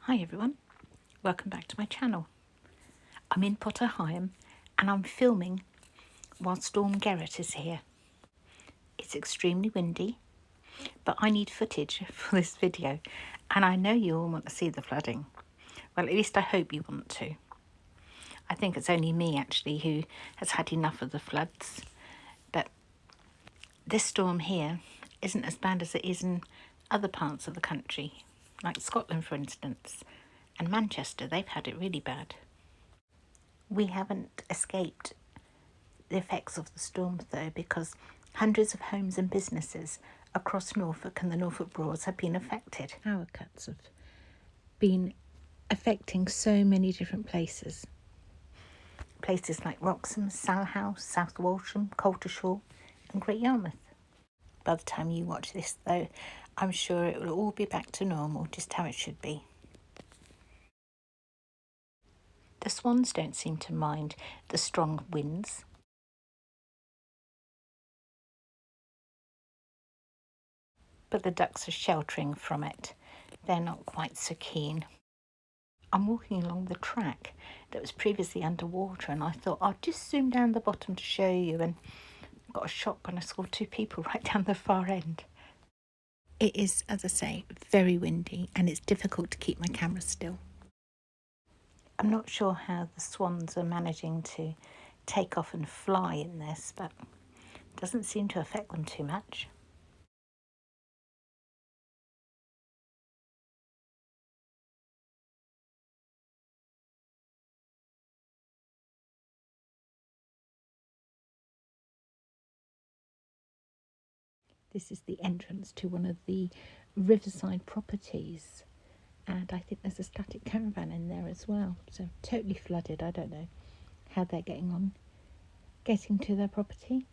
Hi everyone, welcome back to my channel. I'm in Potter Heigham and I'm filming while Storm Gerrit is here. It's extremely windy, but I need footage for this video and I know you all want to see the flooding. Well, at least I hope you want to. I think it's only me actually who has had enough of the floods, but this storm here isn't as bad as it is in other parts of the country, like Scotland for instance, and Manchester. They've had it really bad. We haven't escaped the effects of the storm though, because hundreds of homes and businesses across Norfolk and the Norfolk Broads have been affected. Power cuts have been affecting so many different places. Places like Wroxham, Salhouse, South Walsham, Coltishall and Great Yarmouth. By the time you watch this though, I'm sure it will all be back to normal, just how it should be. The swans don't seem to mind the strong winds. But the ducks are sheltering from it. They're not quite so keen. I'm walking along the track that was previously underwater and I thought I'll just zoom down the bottom to show you, and got a shock when I saw two people right down the far end. It is, as I say, very windy and it's difficult to keep my camera still. I'm not sure how the swans are managing to take off and fly in this, but it doesn't seem to affect them too much. This is the entrance to one of the riverside properties, and I think there's a static caravan in there as well, so totally flooded. I don't know how they're getting on getting to their property.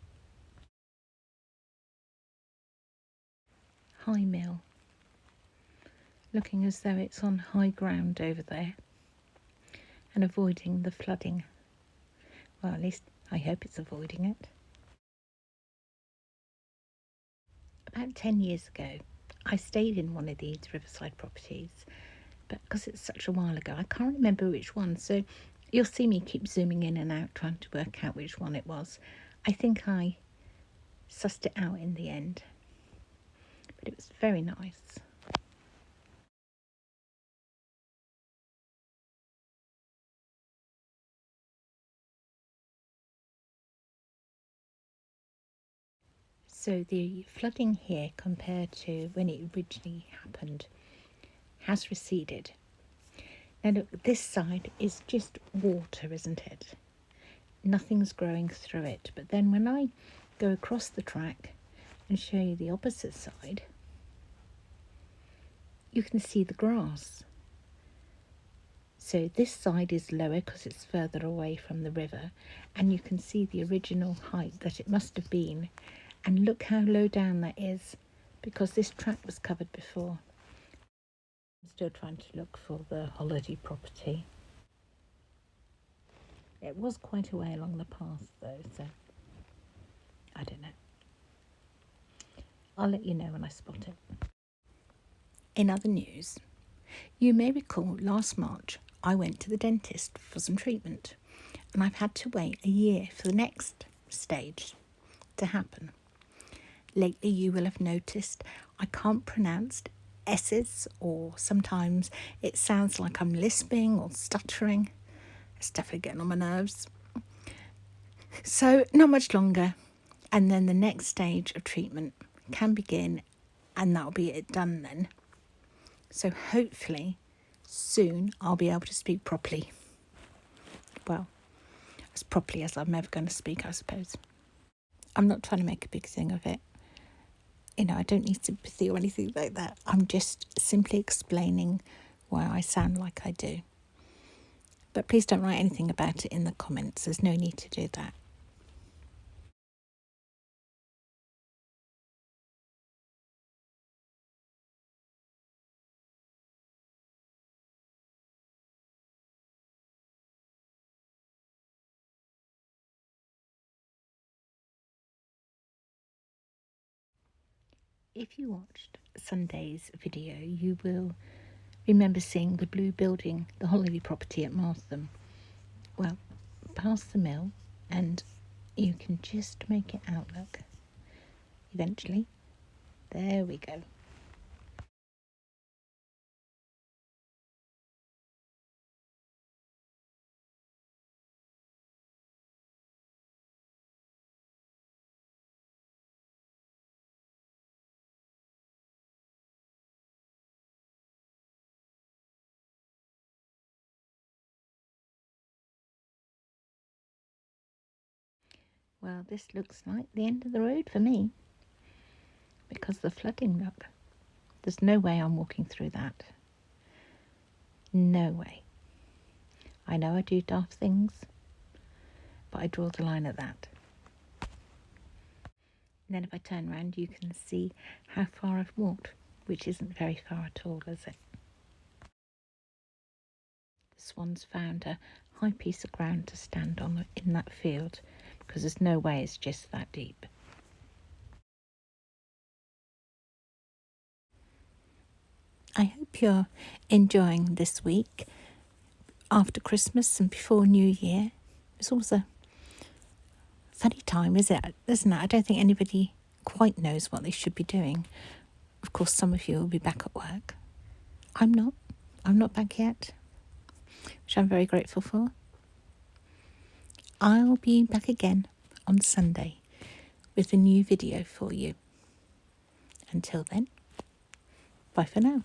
High Mill, looking as though it's on high ground over there and avoiding the flooding. Well, at least I hope it's avoiding it. About 10 years ago, I stayed in one of these riverside properties, but because it's such a while ago, I can't remember which one, so you'll see me keep zooming in and out trying to work out which one it was. I think I sussed it out in the end, but it was very nice. So the flooding here compared to when it originally happened has receded. Now look, this side is just water, isn't it? Nothing's growing through it. But then when I go across the track and show you the opposite side, you can see the grass. So this side is lower because it's further away from the river, and you can see the original height that it must have been. And look how low down that is, because this track was covered before. I'm still trying to look for the holiday property. It was quite a way along the path though, so I don't know. I'll let you know when I spot it. In other news, you may recall last March I went to the dentist for some treatment, and I've had to wait a year for the next stage to happen. Lately you will have noticed I can't pronounce S's, or sometimes it sounds like I'm lisping or stuttering. It's definitely getting on my nerves. So not much longer, and then the next stage of treatment can begin, and that'll be it done then. So hopefully soon I'll be able to speak properly. Well, as properly as I'm ever going to speak, I suppose. I'm not trying to make a big thing of it. You know, I don't need sympathy or anything like that. I'm just simply explaining why I sound like I do. But please don't write anything about it in the comments. There's no need to do that. If you watched Sunday's video, you will remember seeing the blue building, the holiday property at Martham. Well, past the mill, and you can just make it out, look. Eventually. There we go. Well, this looks like the end of the road for me. Because of the flooding, look. There's no way I'm walking through that. No way. I know I do daft things, but I draw the line at that. And then if I turn around, you can see how far I've walked, which isn't very far at all, is it? The swans found a high piece of ground to stand on in that field, because there's no way it's just that deep. I hope you're enjoying this week after Christmas and before New Year. It's always a funny time, isn't it? I don't think anybody quite knows what they should be doing. Of course, some of you will be back at work. I'm not. I'm not back yet, which I'm very grateful for. I'll be back again on Sunday with a new video for you. Until then, bye for now.